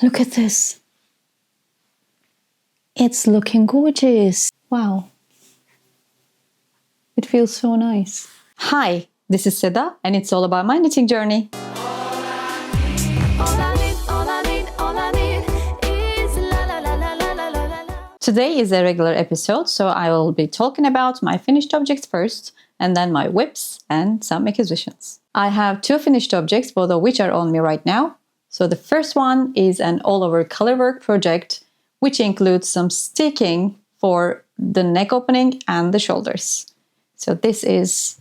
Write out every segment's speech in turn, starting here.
Look at this. It's looking gorgeous. Wow. It feels so nice. Hi, this is Seda, and it's all about my knitting journey. Today is a regular episode, so I will be talking about my finished objects first, and then my whips and some acquisitions. I have two finished objects, both of which are on me right now. So the first one is an all-over colorwork project, which includes some sticking for the neck opening and the shoulders. So this is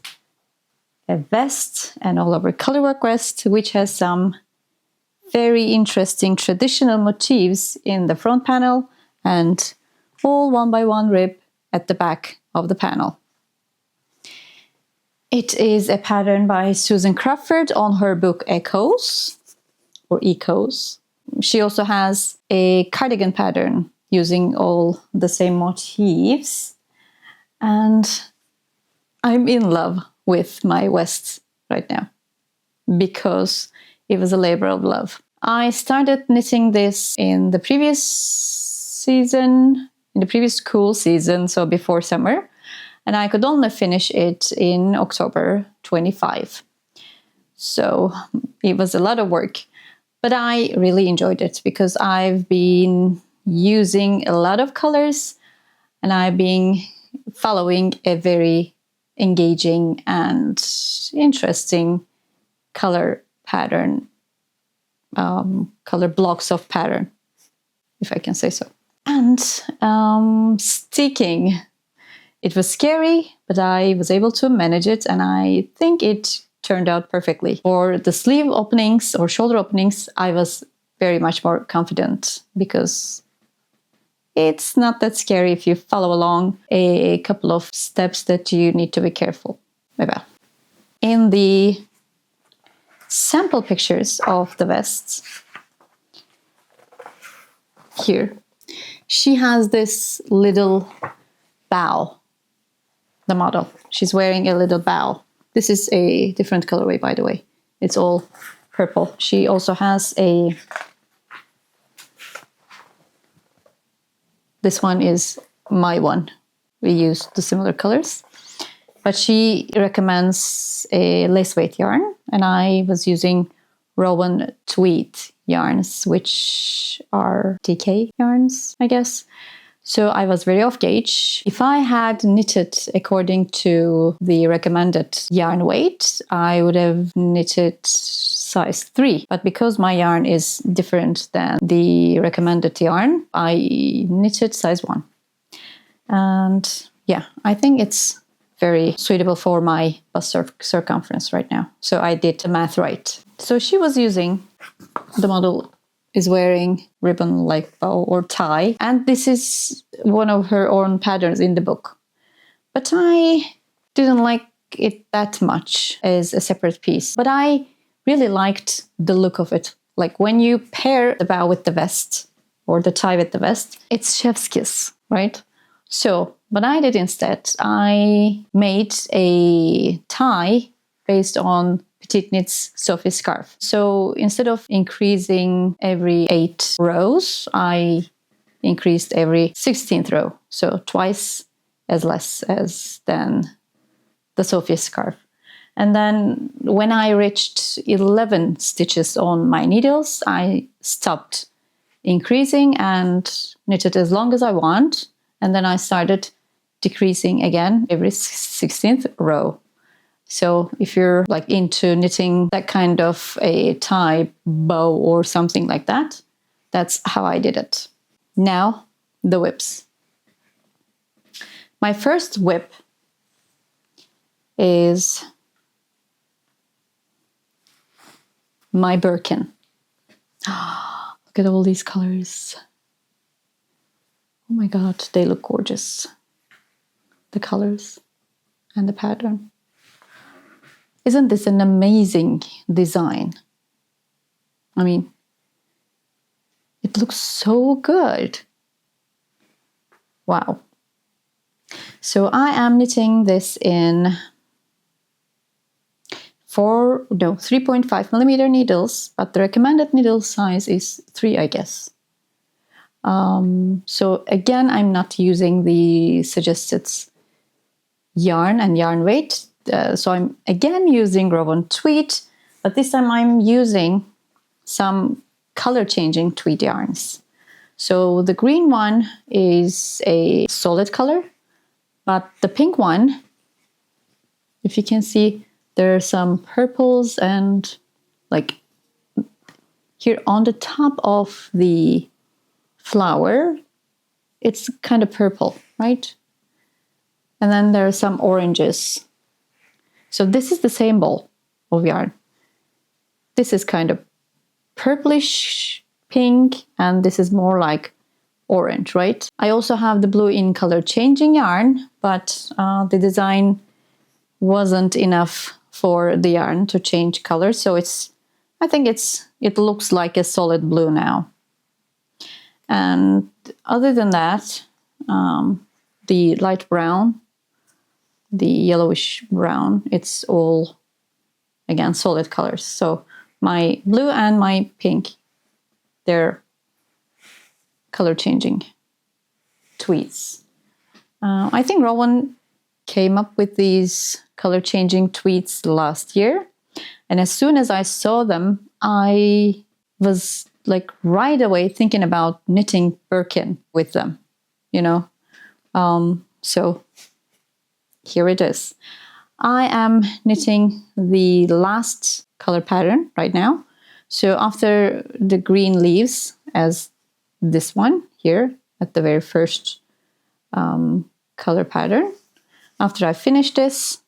a vest, an all-over colorwork vest, which has some very interesting traditional motifs in the front panel and all one by one rib at the back of the panel. It is a pattern by Susan Crawford on her book Echoes, or Ecos. She also has a cardigan pattern using all the same motifs. And I'm in love with my vest right now because it was a labor of love. I started knitting this in the previous season, in the previous school season, so before summer, and I could only finish it in October 25. So it was a lot of work, but I really enjoyed it because I've been using a lot of colors and I've been following a very engaging and interesting color pattern, color blocks of pattern, if I can say so. And sticking, it was scary, but I was able to manage it, and I think it turned out perfectly. For the sleeve openings or shoulder openings, I was very much more confident because it's not that scary if you follow along a couple of steps that you need to be careful about. In the sample pictures of the vests, here, she has this little bow, the model. She's wearing a little bow. This is a different colorway, by the way. It's all purple. She also has a... This one is my one. We use the similar colors. But she recommends a lace weight yarn, and I was using Rowan tweed yarns, which are DK yarns, I guess. So I was very off gauge. If I had knitted according to the recommended yarn weight, I would have knitted size 3. But because my yarn is different than the recommended yarn, I knitted size 1. And yeah, I think it's very suitable for my bust circumference right now. So I did the math right. So she was using, the model is wearing ribbon-like bow or tie. And this is one of her own patterns in the book. But I didn't like it that much as a separate piece. But I really liked the look of it. Like when you pair the bow with the vest or the tie with the vest, it's chef's kiss, right? So what I did instead, I made a tie based on Petiteknit's Sophie scarf. So instead of increasing every 8 rows, I increased every 16th row. So twice as less as than the Sophie scarf. And then when I reached 11 stitches on my needles, I stopped increasing and knitted as long as I want. And then I started decreasing again every 16th row. So if you're like into knitting that kind of a tie bow or something like that, that's how I did it. Now, the whips. My first whip is my Birkin. Look at all these colors. Oh my God, they look gorgeous. The colors and the pattern. Isn't this an amazing design? I mean, it looks so good. Wow. So I am knitting this in 3.5 millimeter needles, but the recommended needle size is 3, I guess. So again, I'm not using the suggested yarn and yarn weight. So I'm again using Rowan tweed, but this time I'm using some color changing tweed yarns. So the green one is a solid color, but the pink one, if you can see, there are some purples and like here on the top of the flower, it's kind of purple, right? And then there are some oranges. So this is the same ball of yarn. This is kind of purplish pink, and this is more like orange, right? I also have the blue in color changing yarn, but the design wasn't enough for the yarn to change color. So I think it looks like a solid blue now. And other than that, the light brown, the yellowish brown, it's all, again, solid colors. So my blue and my pink, they're color changing tweeds. I think Rowan came up with these color changing tweeds last year. And as soon as I saw them, I was like right away thinking about knitting Birkin with them, you know. So here it is. I am knitting the last color pattern right now. So after the green leaves, as this one here at the very first color pattern, after I finish this,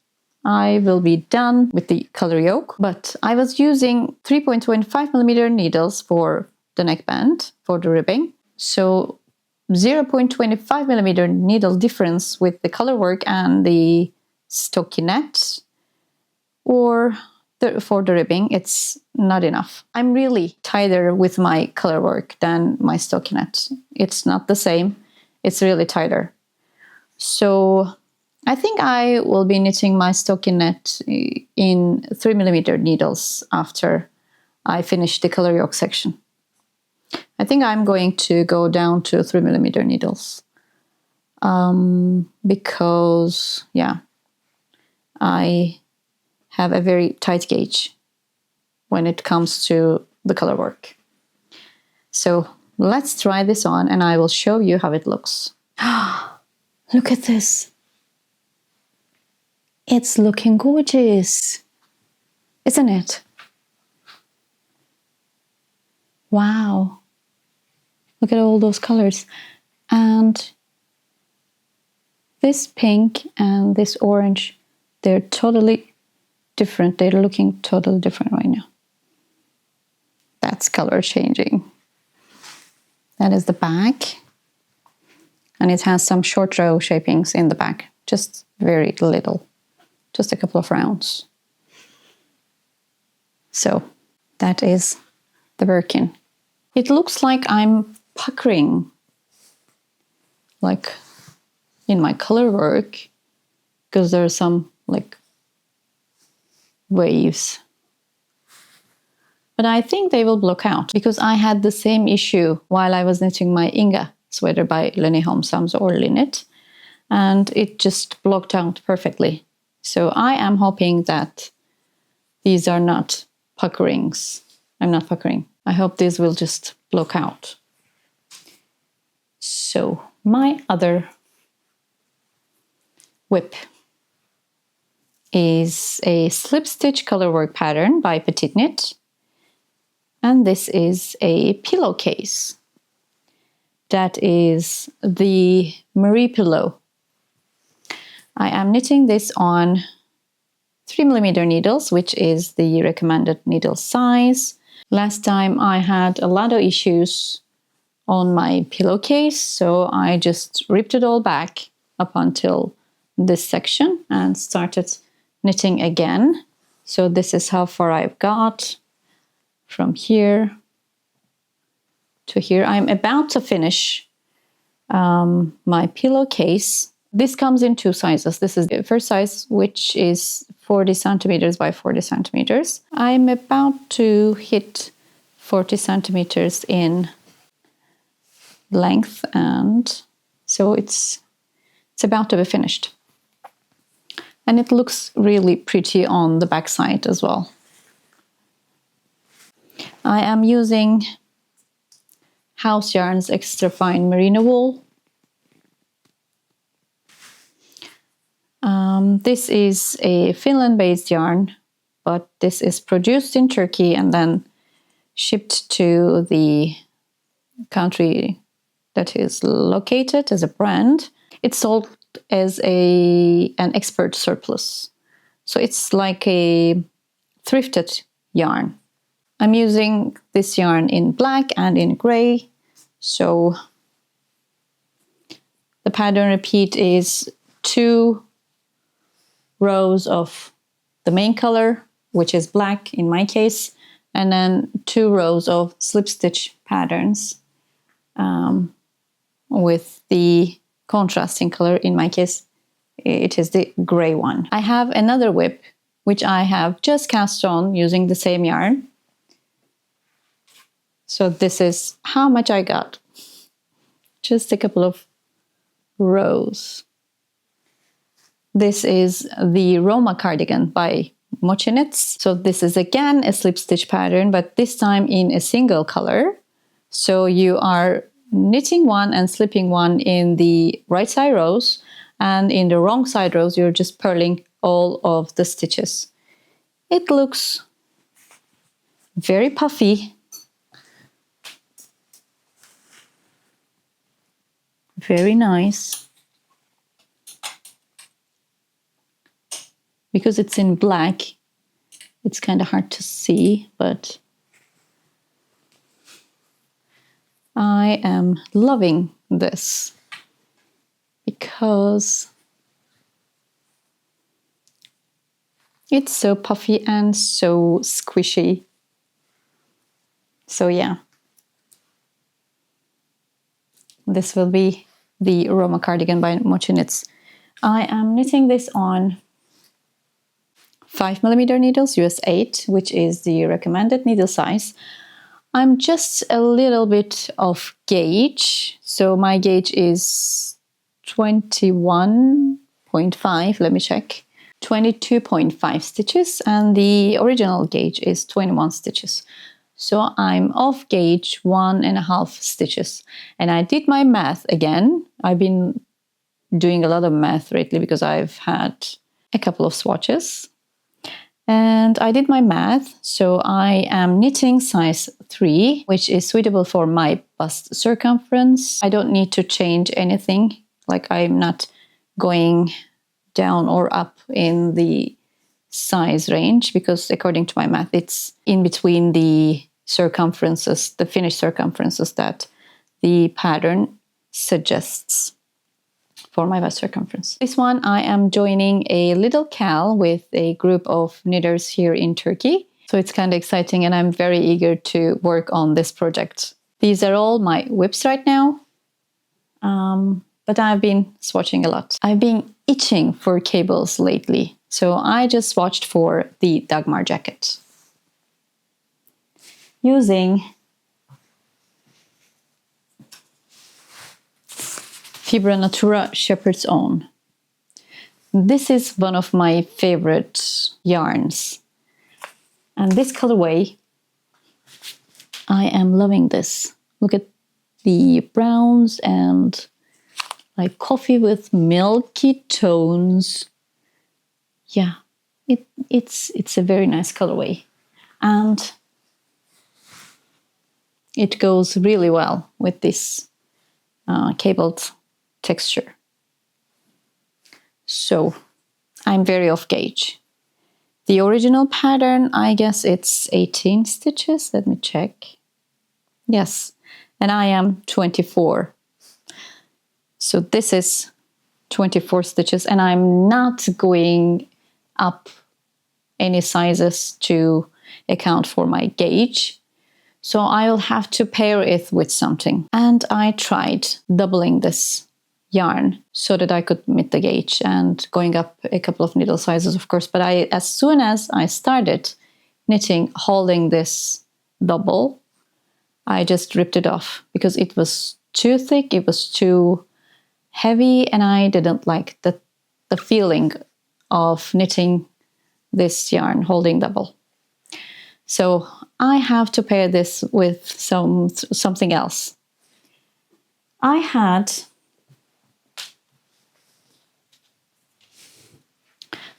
I will be done with the color yoke. But I was using 3.25 millimeter needles for the neckband, for the ribbing. So 0.25 millimeter needle difference with the color work and the stockinette, or for the ribbing, it's not enough. I'm really tighter with my color work than my stockinette. It's not the same. It's really tighter. So I think I will be knitting my stockinette in 3 millimeter needles after I finish the color yoke section. I think I'm going to go down to 3 millimeter needles because, yeah, I have a very tight gauge when it comes to the color work. So let's try this on and I will show you how it looks. Look at this. It's looking gorgeous, isn't it? Wow. Look at all those colors. And this pink and this orange, they're totally different. They're looking totally different right now. That's color changing. That is the back. And it has some short row shapings in the back. Just very little. Just a couple of rounds. So that is the Birkin. It looks like I'm puckering, like in my color work, because there are some like waves. But I think they will block out because I had the same issue while I was knitting my Inga sweater by Lenny Homsams or Linnet, and it just blocked out perfectly. So I am hoping that these are not puckerings. I'm not puckering. I hope these will just block out. So my other whip is a slip stitch colorwork pattern by Petiteknit. And this is a pillowcase. That is the Marie pillow. I am knitting this on 3 millimeter needles, which is the recommended needle size. Last time I had a lot of issues on my pillowcase, so I just ripped it all back up until this section and started knitting again. So this is how far I've got from here to here. I'm about to finish my pillowcase This comes in 2 sizes. This is the first size, which is 40 centimeters by 40 centimeters. I'm about to hit 40 centimeters in length, and so it's about to be finished. And it looks really pretty on the back side as well. I am using House Yarns Extra Fine Merino Wool. This is a Finland-based yarn, but this is produced in Turkey and then shipped to the country that is located as a brand. It's sold as an expert surplus. So it's like a thrifted yarn. I'm using this yarn in black and in gray. So the pattern repeat is 2 rows of the main color, which is black in my case, and then 2 rows of slip stitch patterns with the contrasting color. In my case, it is the gray one. I have another whip, which I have just cast on using the same yarn. So this is how much I got. Just a couple of rows. This is the Roma Cardigan by Petiteknit. So this is again a slip stitch pattern, but this time in a single color. So you are knitting one and slipping one in the right side rows, and in the wrong side rows you're just purling all of the stitches. It looks very puffy, very nice. Because it's in black, it's kind of hard to see, but I am loving this because it's so puffy and so squishy. So yeah, this will be the Roma Cardigan by Petiteknit. I am knitting this on 5mm needles, US 8, which is the recommended needle size. I'm just a little bit off gauge. So my gauge is 21.5, let me check. 22.5 stitches, and the original gauge is 21 stitches. So I'm off gauge 1.5 stitches. And I did my math again. I've been doing a lot of math lately because I've had a couple of swatches. And I did my math, so I am knitting size 3, which is suitable for my bust circumference. I don't need to change anything, like I'm not going down or up in the size range, because according to my math, it's in between the circumferences, the finished circumferences that the pattern suggests for my bust circumference. This one I am joining a little cal with a group of knitters here in Turkey. So it's kind of exciting and I'm very eager to work on this project. These are all my whips right now, but I've been swatching a lot. I've been itching for cables lately, so I just swatched for the Dagmar Jacket using Fibra Natura Shepherd's Own. This is one of my favorite yarns. And this colorway, I am loving this. Look at the browns and like coffee with milky tones. Yeah, it's a very nice colorway. And it goes really well with this cabled texture. So I'm very off gauge. The original pattern, I guess it's 18 stitches. Let me check. Yes, and I am 24. So this is 24 stitches, and I'm not going up any sizes to account for my gauge. So I'll have to pair it with something. And I tried doubling this yarn so that I could meet the gauge, and going up a couple of needle sizes, of course. But as soon as I started knitting holding this double, I just ripped it off because it was too thick, it was too heavy, and I didn't like the feeling of knitting this yarn holding double. So I have to pair this with something else. I had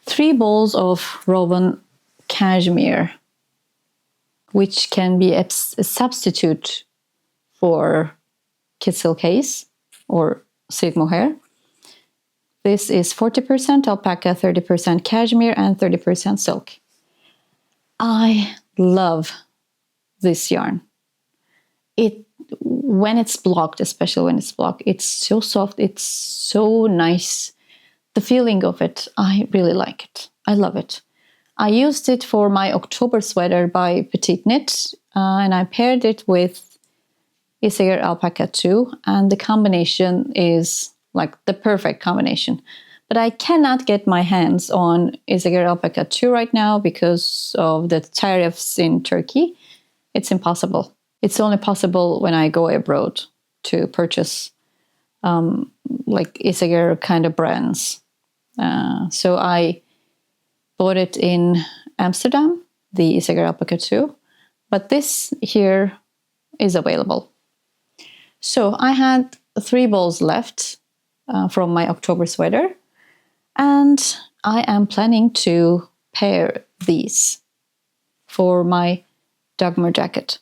3 balls of woven cashmere, which can be a substitute for kid silk case or silk mohair. This is 40% alpaca, 30% cashmere, and 30% silk. I love this yarn. When it's blocked, especially when it's blocked, it's so soft, it's so nice. The feeling of it, I really like it. I love it. I used it for my October sweater by Petiteknit, and I paired it with Isager Alpaca 2, and the combination is like the perfect combination. But I cannot get my hands on Isager Alpaca 2 right now because of the tariffs in Turkey. It's impossible. It's only possible when I go abroad to purchase like Isager kind of brands. So I bought it in Amsterdam, the Isager Alpaca 2, but this here is available. So I had 3 balls left from my October sweater, and I am planning to pair these for my Dagmar jacket.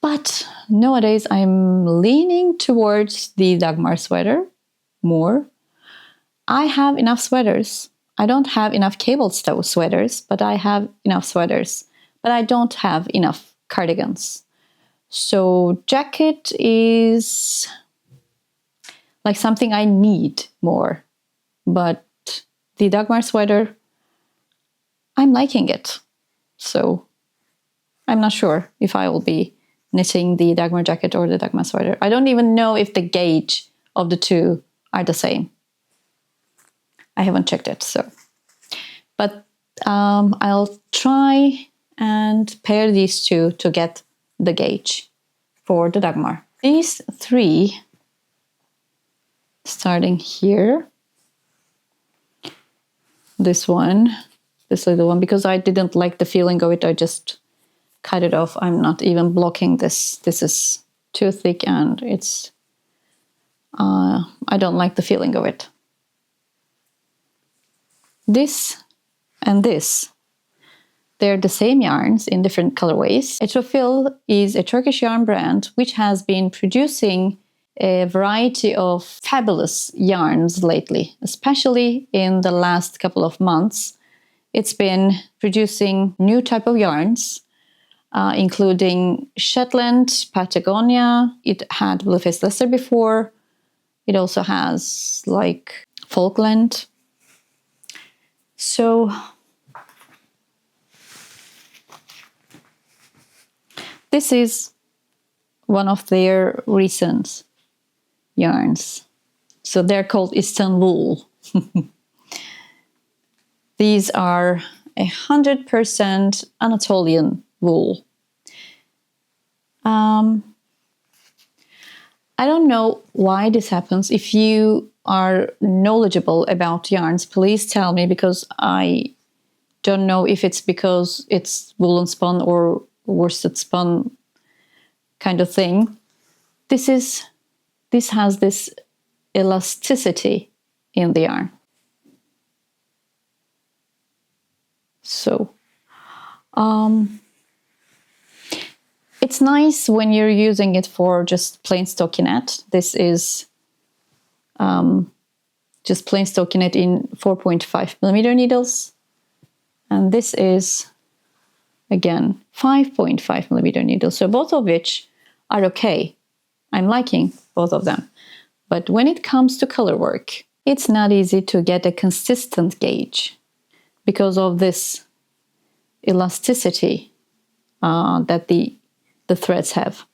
But nowadays I'm leaning towards the Dagmar sweater more. I have enough sweaters. I don't have enough cable stow sweaters, but I have enough sweaters. But I don't have enough cardigans. So jacket is like something I need more. But the Dagmar sweater, I'm liking it. So I'm not sure if I will be knitting the Dagmar jacket or the Dagmar sweater. I don't even know if the gauge of the two are the same. I haven't checked it, so. But I'll try and pair these two to get the gauge for the Dagmar. These 3, starting here, this one, this little one, because I didn't like the feeling of it, I just cut it off. I'm not even blocking this. This is too thick and it's, I don't like the feeling of it. This and this, they're the same yarns in different colorways. Etrofil is a Turkish yarn brand which has been producing a variety of fabulous yarns lately, especially in the last couple of months. It's been producing new type of yarns, including Shetland, Patagonia. It had Blueface Leicester before. It also has like Falkland. So this is one of their recent yarns. So they're called Istanbul. These are 100% Anatolian wool. I don't know why this happens. If you are knowledgeable about yarns, please tell me, because I don't know if it's because it's woolen spun or worsted spun kind of thing. This has this elasticity in the yarn. So it's nice when you're using it for just plain stockinette. This is just plain stockinette in 4.5mm needles. And this is, again, 5.5mm needles. So both of which are okay. I'm liking both of them. But when it comes to color work, it's not easy to get a consistent gauge because of this elasticity that the threads have.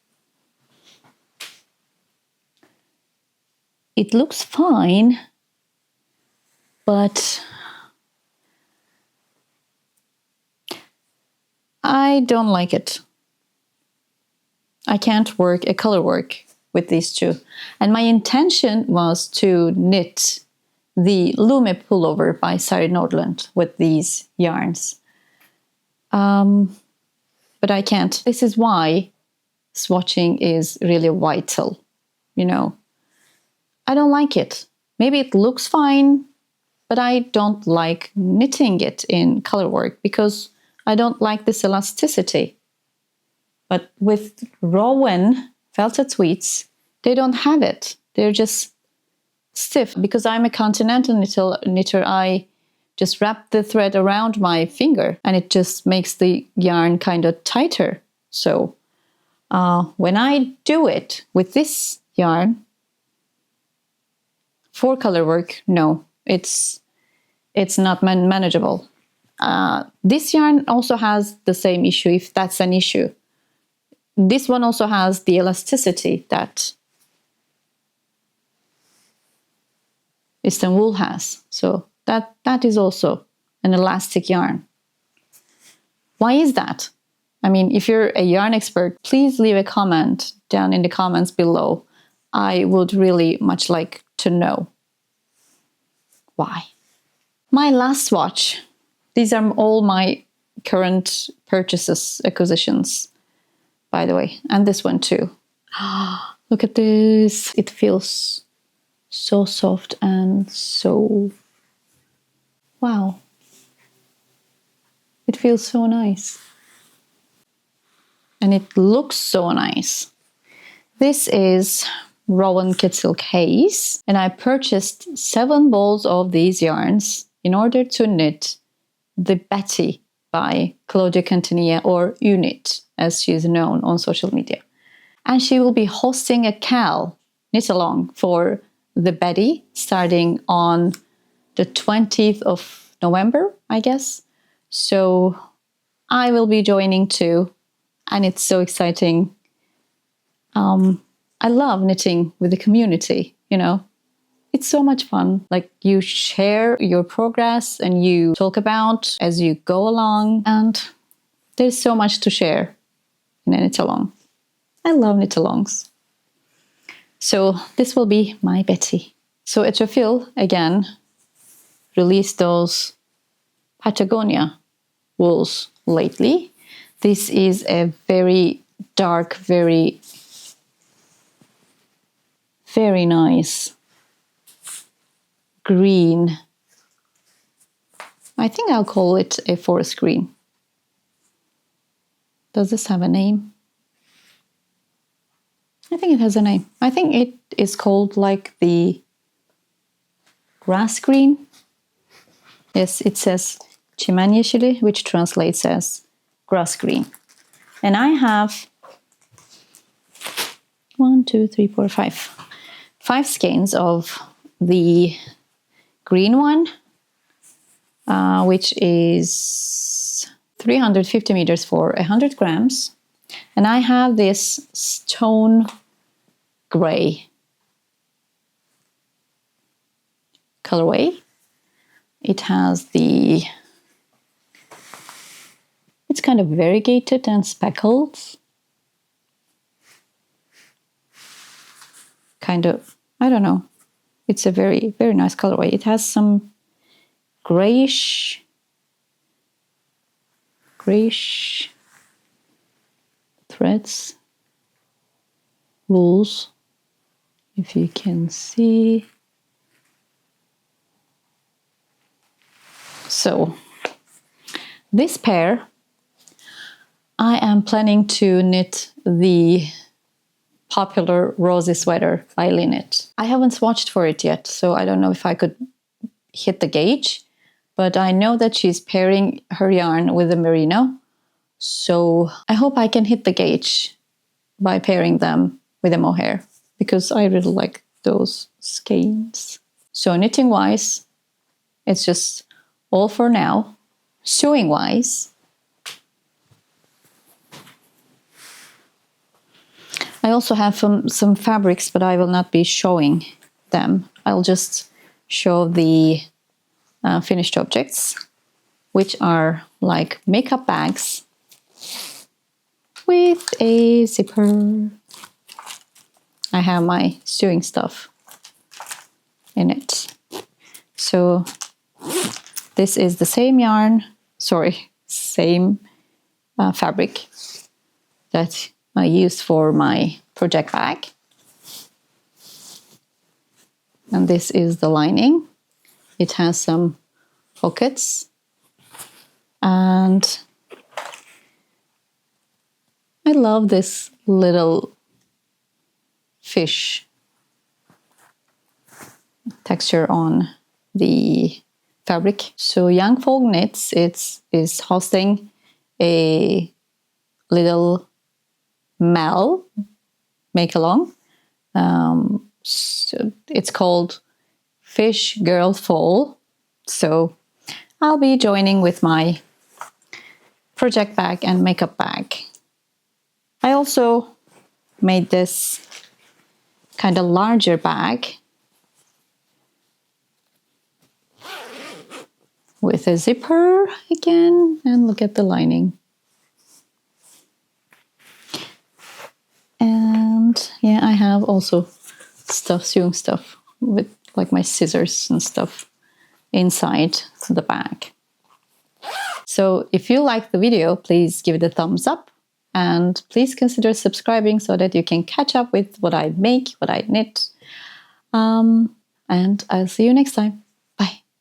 It looks fine, but I don't like it. I can't work a color work with these two. And my intention was to knit the Lumme Pullover by Sari Nordlund with these yarns. But I can't. This is why swatching is really vital, you know. I don't like it. Maybe it looks fine, but I don't like knitting it in color work because I don't like this elasticity. But with Rowan felted tweeds, they don't have it. They're just stiff. Because I'm a continental knitter, I just wrap the thread around my finger and it just makes the yarn kind of tighter. So when I do it with this yarn for color work, no, it's not manageable. This yarn also has the same issue, if that's an issue. This one also has the elasticity that Eastern wool has. So that is also an elastic yarn. Why is that? I mean, if you're a yarn expert, please leave a comment down in the comments below. I would really much like to know why. My last swatch. These are all my current purchases, acquisitions, by the way. And this one too. Look at this. It feels so soft and so... wow. It feels so nice. And it looks so nice. This is Rowan Kit Silk Haze. And I purchased 7 balls of these yarns in order to knit the Betty by Claudia Cantania, or Unit, as she is known on social media. And she will be hosting a Cal knit along for the Betty starting on the 20th of November, I guess. So I will be joining too. And it's so exciting. I love knitting with the community, you know. It's so much fun. Like, you share your progress and you talk about as you go along. And there's so much to share in a knit along. I love knit alongs. So this will be my Betty. So Etrafil, again, released those Patagonia wools lately. This is a very dark, very nice green. I think I'll call it a forest green. Does this have a name? I think it has a name. I think it is called like the grass green. Yes, it says Çimen yeşili, which translates as grass green. And I have 5 skeins of the green one, which is 350 meters for 100 grams. And I have this stone gray colorway. It has the... it's kind of variegated and speckled. Kind of, I don't know. It's a very, very nice colorway. It has some grayish threads, wools, if you can see. So this pair, I am planning to knit the popular Rosie sweater by Linnit. I haven't swatched for it yet, so I don't know if I could hit the gauge, but I know that she's pairing her yarn with the merino, so I hope I can hit the gauge by pairing them with a mohair, because I really like those skeins. So knitting wise, it's just all for now. Sewing wise, I also have some fabrics, but I will not be showing them. I'll just show the finished objects, which are like makeup bags with a zipper. I have my sewing stuff in it. So this is the same yarn, same fabric that I used for my project bag. And this is the lining. It has some pockets. And I love this little fish texture on the fabric. So Young Folk Knits is hosting a little make along. So it's called Fish Girl Fall. So I'll be joining with my project bag and makeup bag. I also made this kind of larger bag with a zipper again, and look at the lining. And yeah, I have also sewing stuff with like my scissors and stuff inside the bag. So if you like the video, please give it a thumbs up, and please consider subscribing so that you can catch up with what I make, what I knit. And I'll see you next time.